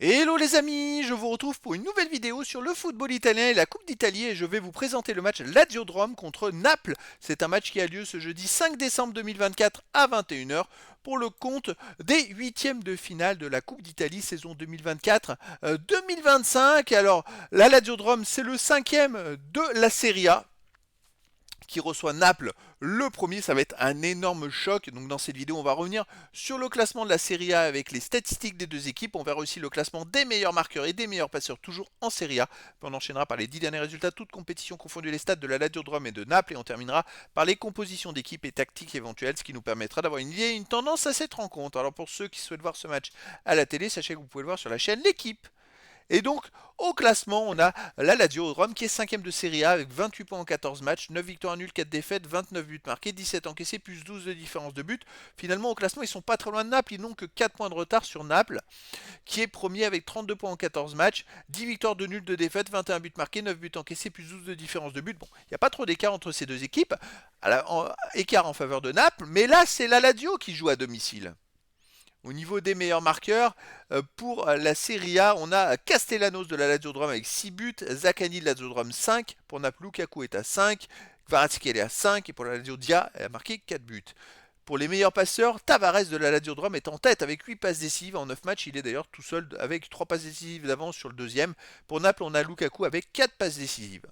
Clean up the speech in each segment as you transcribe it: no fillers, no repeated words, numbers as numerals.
Hello les amis, je vous retrouve pour une nouvelle vidéo sur le football italien et la Coupe d'Italie et je vais vous présenter le match Lazio de Rome contre Naples. C'est un match qui a lieu ce jeudi 5 décembre 2024 à 21h pour le compte des huitièmes de finale de la Coupe d'Italie saison 2024-2025. Alors la Lazio de Rome c'est le cinquième de la Serie A qui reçoit Naples le premier. Ça va être un énorme choc. Donc dans cette vidéo, on va revenir sur le classement de la Serie A avec les statistiques des deux équipes. On verra aussi le classement des meilleurs marqueurs et des meilleurs passeurs toujours en Serie A. Puis on enchaînera par les 10 derniers résultats, toutes compétitions confondues, les stats de la Lazio de Rome et de Naples. Et on terminera par les compositions d'équipes et tactiques éventuelles, ce qui nous permettra d'avoir une idée et une tendance à cette rencontre. Alors pour ceux qui souhaitent voir ce match à la télé, sachez que vous pouvez le voir sur la chaîne L'équipe. Et donc, au classement, on a la Lazio Rome qui est 5ème de Serie A avec 28 points en 14 matchs, 9 victoires nulles, 4 défaites, 29 buts marqués, 17 encaissés, plus 12 de différence de but. Finalement, au classement, ils sont pas très loin de Naples, ils n'ont que 4 points de retard sur Naples, qui est premier avec 32 points en 14 matchs, 10 victoires de nuls, de défaites, 21 buts marqués, 9 buts encaissés, plus 12 de différence de but. Bon, il n'y a pas trop d'écart entre ces deux équipes, écart en faveur de Naples, mais là, c'est la Lazio qui joue à domicile. Au niveau des meilleurs marqueurs, pour la Serie A, on a Castellanos de la Lazio de Rome avec 6 buts, Zaccagni de la Lazio de Rome 5, pour Naples Lukaku est à 5, Kvaratskhelia à 5 et pour la Lazio Dia a marqué 4 buts. Pour les meilleurs passeurs, Tavares de la Lazio de Rome est en tête avec 8 passes décisives en 9 matchs. Il est d'ailleurs tout seul avec 3 passes décisives d'avance sur le deuxième. Pour Naples, on a Lukaku avec 4 passes décisives.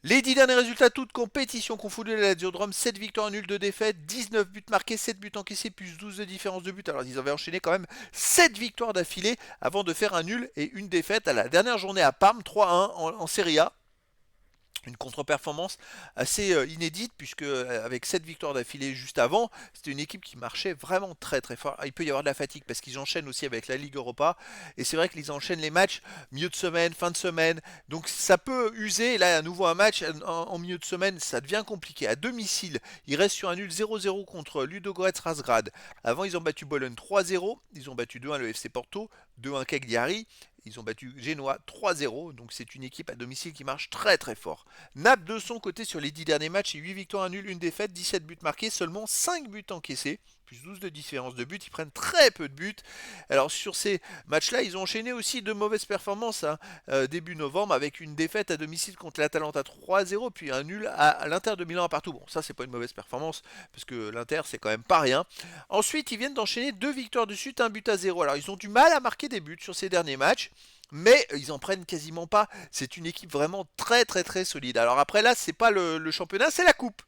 Les 10 derniers résultats, toutes compétitions confondues, la Lazio de Rome, 7 victoires nulles, 2 défaites, 19 buts marqués, 7 buts encaissés, plus 12 de différence de but. Alors ils avaient enchaîné quand même 7 victoires d'affilée avant de faire un nul et une défaite à la dernière journée à Parme, 3-1 en Serie A. Une contre-performance assez inédite puisque avec 7 victoires d'affilée juste avant, c'était une équipe qui marchait vraiment très très fort. Il peut y avoir de la fatigue parce qu'ils enchaînent aussi avec la Ligue Europa et c'est vrai qu'ils enchaînent les matchs milieu de semaine, fin de semaine, donc ça peut user. Et là à nouveau un match en milieu de semaine, ça devient compliqué. À domicile, ils restent sur un nul 0-0 contre Ludogorets Razgrad. Avant ils ont battu Bologne 3-0, ils ont battu 2-1 le FC Porto, 2-1 Cagliari. Ils ont battu Genoa 3-0, donc c'est une équipe à domicile qui marche très très fort. Naples de son côté sur les 10 derniers matchs, 8 victoires, 1 nul, 1 défaite, 17 buts marqués, seulement 5 buts encaissés, plus 12 de différence de buts, ils prennent très peu de buts. Alors sur ces matchs-là, ils ont enchaîné aussi de mauvaises performances début novembre avec une défaite à domicile contre l'Atalanta 3-0, puis un nul à l'Inter de Milan à partout. Bon, ça c'est pas une mauvaise performance, parce que l'Inter c'est quand même pas rien. Ensuite, ils viennent d'enchaîner 2 victoires de suite, un but à 0. Alors ils ont du mal à marquer des buts sur ces derniers matchs. Mais ils en prennent quasiment pas. C'est une équipe vraiment très très très solide. Alors après là, c'est pas le championnat, c'est la coupe.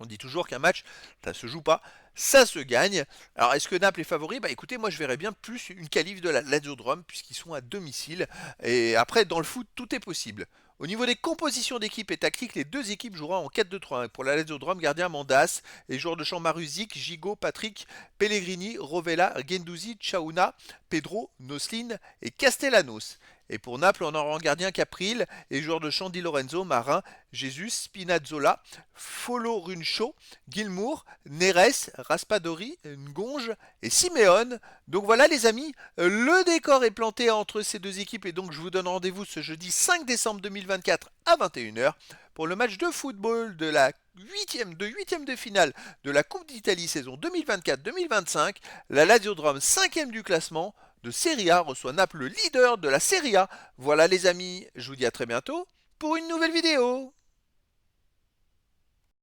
On dit toujours qu'un match, ça se joue pas, ça se gagne. Alors est-ce que Naples est favori? Bah écoutez, moi je verrais bien plus une qualif de la Lazio de Rome puisqu'ils sont à domicile. Et après, dans le foot, tout est possible. Au niveau des compositions d'équipe et tactiques, les deux équipes joueront en 4-2-3. Pour la Lazio de Rome, gardien Mandas, les joueurs de champ Maruzic, Gigot, Patrick, Pellegrini, Rovella, Gendouzi, Chaouna, Pedro, Noslin et Castellanos. Et pour Naples, on aura en gardien Capril et joueurs de champ Di Lorenzo, Marin, Jesus, Spinazzola, Foloruncho, Gilmour, Neres, Raspadori, Ngonge et Simeone. Donc voilà les amis, le décor est planté entre ces deux équipes et donc je vous donne rendez-vous ce jeudi 5 décembre 2024 à 21h pour le match de football de la huitième de finale de la Coupe d'Italie saison 2024-2025. La Lazio de Rome 5e du classement de Serie A reçoit Naples, le leader de la Serie A. Voilà les amis, je vous dis à très bientôt pour une nouvelle vidéo.